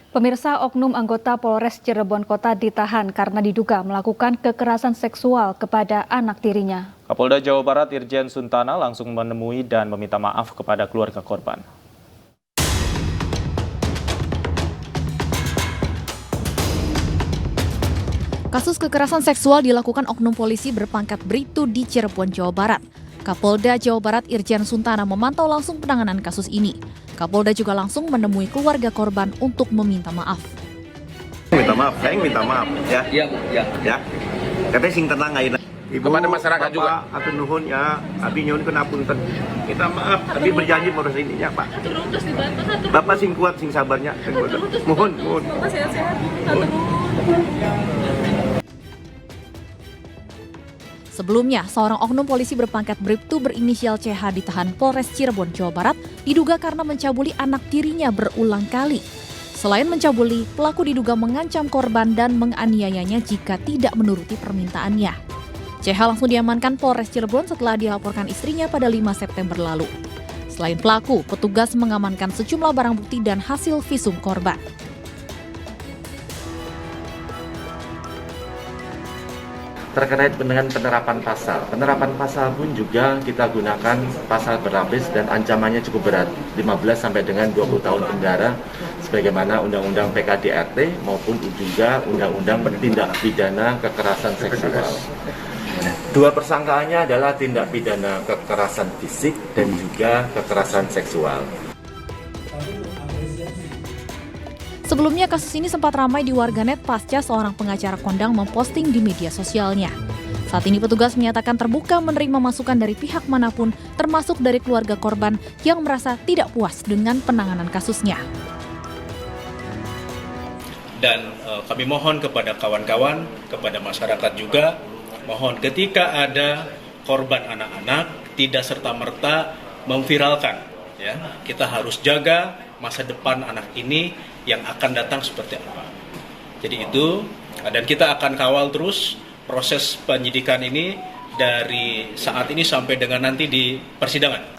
Pemirsa, oknum anggota Polres Cirebon Kota ditahan karena diduga melakukan kekerasan seksual kepada anak tirinya. Kapolda Jawa Barat Irjen Suntana langsung menemui dan meminta maaf kepada keluarga korban. Kasus kekerasan seksual dilakukan oknum polisi berpangkat Bribtu di Cirebon, Jawa Barat. Kapolda Jawa Barat Irjen Suntana memantau langsung penanganan kasus ini. Kapolda juga langsung menemui keluarga korban untuk meminta maaf. Minta maaf, saya minta maaf ya. Ya. Katanya sing tenang aja. Ibu, kepada masyarakat Bapak, juga. Atur nuhun ya, abi nyuhun kenapunten. Minta maaf, tapi berjanji mau ininya Pak. Bapak sing kuat, sing sabarnya. Mohon. Bapak sehat-sehat. Sebelumnya, seorang oknum polisi berpangkat Bribtu berinisial CH ditahan Polres Cirebon, Jawa Barat, diduga karena mencabuli anak tirinya berulang kali. Selain mencabuli, pelaku diduga mengancam korban dan menganiayanya jika tidak menuruti permintaannya. CH langsung diamankan Polres Cirebon setelah dilaporkan istrinya pada 5 September lalu. Selain pelaku, petugas mengamankan sejumlah barang bukti dan hasil visum korban. Terkait dengan penerapan pasal pun juga kita gunakan pasal berlapis dan ancamannya cukup berat, 15 sampai dengan 20 tahun penjara sebagaimana Undang-Undang PKDRT maupun juga Undang-Undang Tindak Pidana Kekerasan Seksual. Dua persangkaannya adalah tindak pidana kekerasan fisik dan juga kekerasan seksual. Sebelumnya kasus ini sempat ramai di warganet pasca seorang pengacara kondang memposting di media sosialnya. Saat ini petugas menyatakan terbuka menerima masukan dari pihak manapun, termasuk dari keluarga korban yang merasa tidak puas dengan penanganan kasusnya. Dan kami mohon kepada kawan-kawan, kepada masyarakat juga, mohon ketika ada korban anak-anak tidak serta-merta memviralkan. Ya, kita harus jaga masa depan anak ini yang akan datang seperti apa. Jadi itu, dan kita akan kawal terus proses penyidikan ini dari saat ini sampai dengan nanti di persidangan.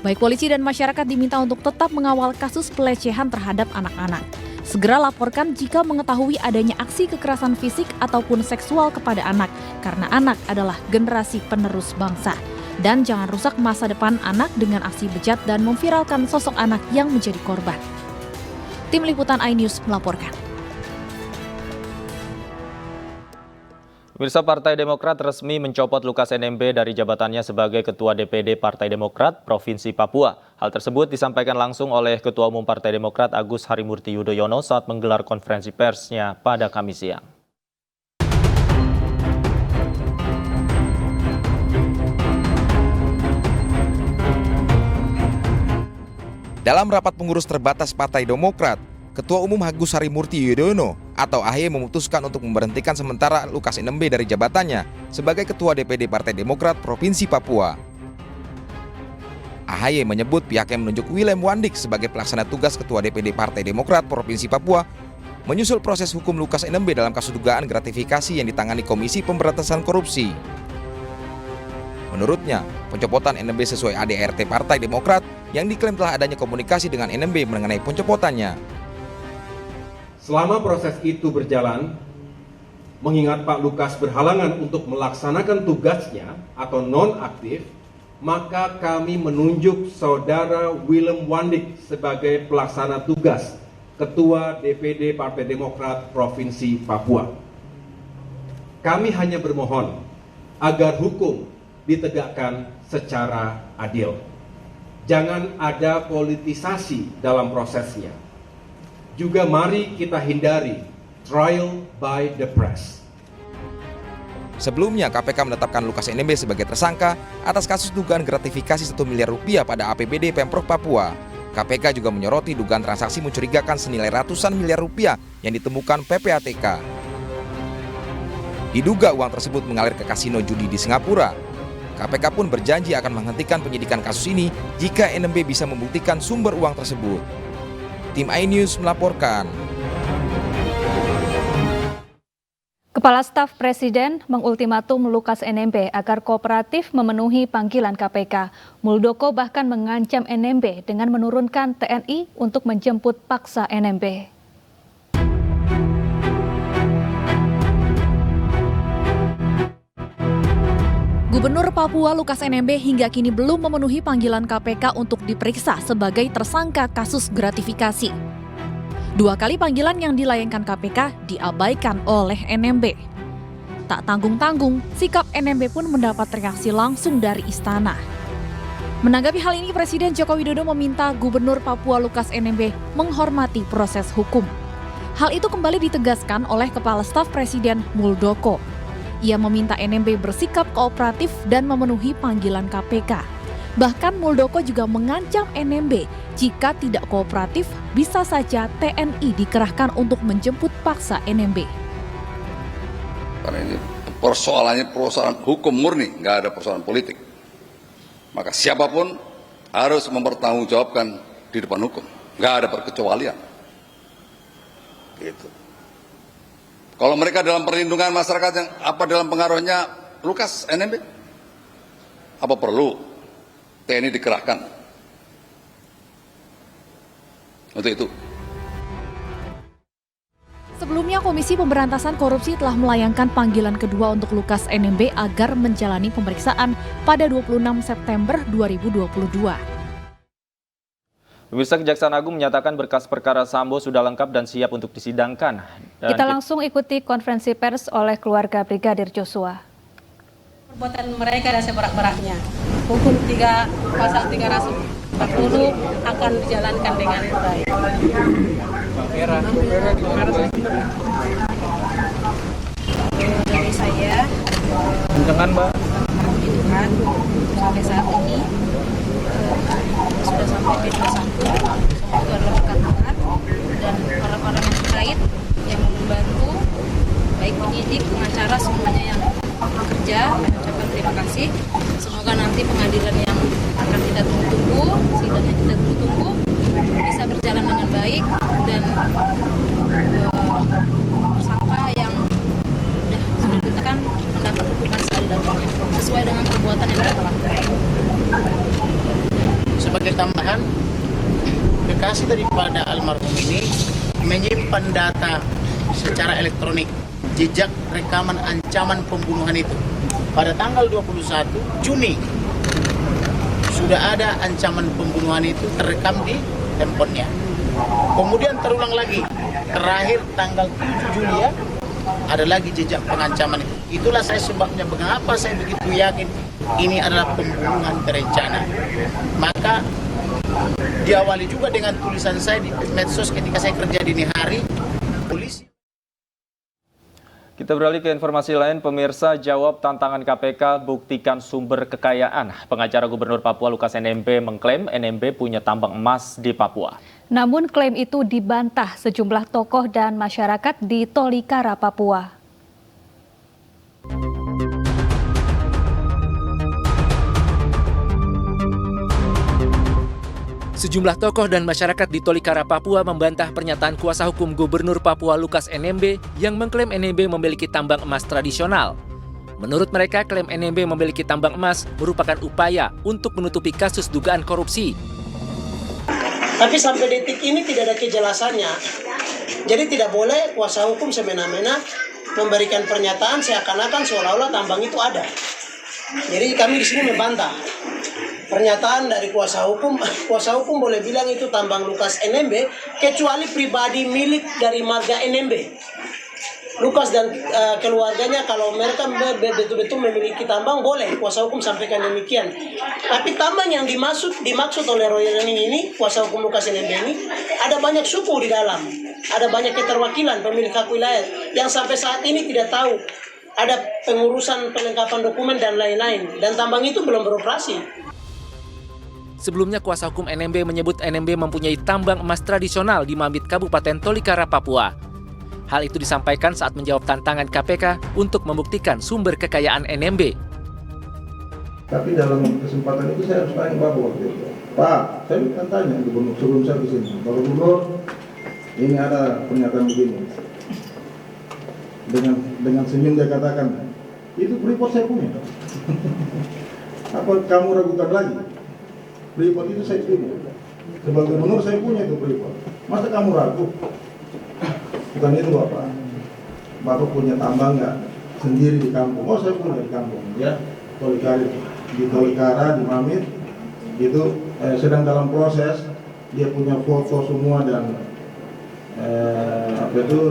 Baik polisi dan masyarakat diminta untuk tetap mengawal kasus pelecehan terhadap anak-anak. Segera laporkan jika mengetahui adanya aksi kekerasan fisik ataupun seksual kepada anak, karena anak adalah generasi penerus bangsa. Dan jangan rusak masa depan anak dengan aksi bejat dan memviralkan sosok anak yang menjadi korban. Tim Liputan iNews melaporkan. Pemirsa, Partai Demokrat resmi mencopot Lukas NMB dari jabatannya sebagai Ketua DPD Partai Demokrat Provinsi Papua. Hal tersebut disampaikan langsung oleh Ketua Umum Partai Demokrat Agus Harimurti Yudhoyono saat menggelar konferensi persnya pada Kamis siang. Dalam rapat pengurus terbatas Partai Demokrat, Ketua Umum Agus Harimurti Yudhoyono atau AHY memutuskan untuk memberhentikan sementara Lukas NMB dari jabatannya sebagai Ketua DPD Partai Demokrat Provinsi Papua. AHY menyebut pihaknya menunjuk Willem Wandik sebagai pelaksana tugas Ketua DPD Partai Demokrat Provinsi Papua menyusul proses hukum Lukas NMB dalam kasus dugaan gratifikasi yang ditangani Komisi Pemberantasan Korupsi. Menurutnya, pencopotan NMB sesuai ADRT Partai Demokrat yang diklaim telah adanya komunikasi dengan NMB mengenai pencopotannya. Selama proses itu berjalan, mengingat Pak Lukas berhalangan untuk melaksanakan tugasnya atau non-aktif, maka kami menunjuk Saudara Willem Wandik sebagai pelaksana tugas Ketua DPD Partai Demokrat Provinsi Papua. Kami hanya bermohon agar hukum ditegakkan secara adil. Jangan ada politisasi dalam prosesnya. Juga mari kita hindari trial by the press. Sebelumnya, KPK menetapkan Lukas NMB sebagai tersangka atas kasus dugaan gratifikasi 1 miliar rupiah pada APBD Pemprov Papua. KPK juga menyoroti dugaan transaksi mencurigakan senilai ratusan miliar rupiah yang ditemukan PPATK. Diduga uang tersebut mengalir ke kasino judi di Singapura. KPK pun berjanji akan menghentikan penyidikan kasus ini jika NMB bisa membuktikan sumber uang tersebut. Tim iNews melaporkan. Kepala Staf Presiden mengultimatum Lukas NMB agar kooperatif memenuhi panggilan KPK. Muldoko bahkan mengancam NMB dengan menurunkan TNI untuk menjemput paksa NMB. Gubernur Papua Lukas NMB hingga kini belum memenuhi panggilan KPK untuk diperiksa sebagai tersangka kasus gratifikasi. 2 kali panggilan yang dilayangkan KPK diabaikan oleh NMB. Tak tanggung-tanggung, sikap NMB pun mendapat reaksi langsung dari istana. Menanggapi hal ini, Presiden Joko Widodo meminta Gubernur Papua Lukas NMB menghormati proses hukum. Hal itu kembali ditegaskan oleh Kepala Staf Presiden Muldoko. Ia meminta NMB bersikap kooperatif dan memenuhi panggilan KPK. Bahkan Muldoko juga mengancam NMB jika tidak kooperatif bisa saja TNI dikerahkan untuk menjemput paksa NMB. Karena ini persoalannya hukum murni, nggak ada persoalan politik. Maka siapapun harus mempertanggungjawabkan di depan hukum, nggak ada perkecualian. Gitu. Kalau mereka dalam perlindungan masyarakat yang dalam pengaruhnya Lukas NMB, apa perlu TNI dikerahkan untuk itu? Sebelumnya, Komisi Pemberantasan Korupsi telah melayangkan panggilan kedua untuk Lukas NMB agar menjalani pemeriksaan pada 26 September 2022. Pemirsa, Kejaksaan Agung menyatakan berkas perkara Sambo sudah lengkap dan siap untuk disidangkan. Kita langsung ikuti konferensi pers oleh keluarga Brigadir Joshua. Perbuatan mereka dan seberat-beratnya. Hukum pasal 340 akan dijalankan dengan baik. Dari saya, Jangan, Mbak. Tuhan, sampai saat ini sudah sampai P21, semoga adalah berkat Tuhan dan orang-orang yang terkait yang membantu, baik penyidik, pengacara, semuanya yang bekerja, mengucapkan terima kasih. Semoga nanti pengadilan yang akan kita tunggu-tunggu, sidang yang kita tunggu-tunggu bisa berjalan dengan baik dan tersangka yang sudah ditetapkan mendapat hukuman seadil-adilnya sesuai dengan perbuatan yang mereka lakukan. Sebagai tambahan, kekasih daripada almarhum ini menyimpan data secara elektronik jejak rekaman ancaman pembunuhan itu. Pada tanggal 21 Juni sudah ada ancaman pembunuhan itu terekam di handphonenya. Kemudian terulang lagi, terakhir tanggal 7 Juli ya, ada lagi jejak pengancaman itu. Itulah saya sebabnya mengapa saya begitu yakin ini adalah pembunuhan berencana. Maka diawali juga dengan tulisan saya di medsos ketika saya kerja dini hari, polisi. Kita beralih ke informasi lain, pemirsa. Jawab tantangan KPK, buktikan sumber kekayaan. Pengacara Gubernur Papua Lukas NMB mengklaim NMB punya tambang emas di Papua. Namun klaim itu dibantah sejumlah tokoh dan masyarakat di Tolikara, Papua. Sejumlah tokoh dan masyarakat di Tolikara, Papua membantah pernyataan kuasa hukum Gubernur Papua Lukas NMB yang mengklaim NMB memiliki tambang emas tradisional. Menurut mereka, klaim NMB memiliki tambang emas merupakan upaya untuk menutupi kasus dugaan korupsi. Tapi sampai detik ini tidak ada kejelasannya. Jadi tidak boleh kuasa hukum semena-mena memberikan pernyataan seakan-akan seolah-olah tambang itu ada. Jadi kami di sini membantah pernyataan dari kuasa hukum. Kuasa hukum boleh bilang itu tambang Lukas NMB kecuali pribadi milik dari marga NMB. Lukas dan keluarganya kalau mereka betul-betul memiliki tambang boleh kuasa hukum sampaikan demikian. Tapi tambang yang dimaksud oleh Royani ini, kuasa hukum Lukas NMB ini, ada banyak suku di dalam, ada banyak keterwakilan pemilik hak wilayah yang sampai saat ini tidak tahu ada pengurusan pelengkapan dokumen dan lain-lain, dan tambang itu belum beroperasi. Sebelumnya, kuasa hukum NMB menyebut NMB mempunyai tambang emas tradisional di Mambit, Kabupaten Tolikara, Papua. Hal itu disampaikan saat menjawab tantangan KPK untuk membuktikan sumber kekayaan NMB. Tapi dalam kesempatan itu saya harus tanya Pak waktu itu. Pak, saya akan tanya Gubernur sebelum saya ke sini. Pak Gubernur, ini ada pernyataan begini. dengan senyum dia katakan, itu Freeport saya punya. Apa kamu ragukan lagi? Freeport itu saya punya. Sebagai gubernur saya punya itu Freeport. Masa kamu ragu? Bukan itu Bapak. Bapak punya tambang nggak sendiri di kampung? Oh saya punya di kampung, ya. Di Tolikara, di Mamit, itu sedang dalam proses. Dia punya foto semua dan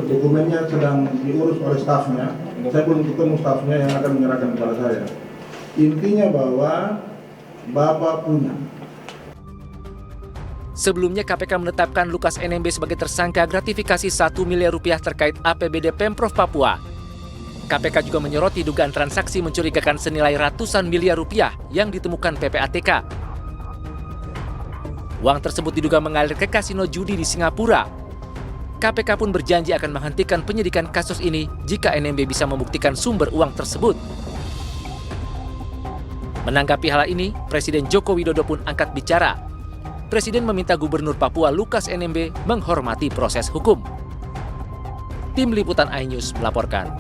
dokumennya sedang diurus oleh stafnya. Saya belum ketemu stafnya yang akan menyerahkan kepada saya. Intinya bahwa Bapak punya. Sebelumnya KPK menetapkan Lukas NMB sebagai tersangka gratifikasi 1 miliar rupiah terkait APBD Pemprov Papua. KPK juga menyoroti dugaan transaksi mencurigakan senilai ratusan miliar rupiah yang ditemukan PPATK. Uang tersebut diduga mengalir ke kasino judi di Singapura. KPK pun berjanji akan menghentikan penyidikan kasus ini jika NMB bisa membuktikan sumber uang tersebut. Menanggapi hal ini, Presiden Joko Widodo pun angkat bicara. Presiden meminta Gubernur Papua Lukas NMB menghormati proses hukum. Tim Liputan iNews melaporkan.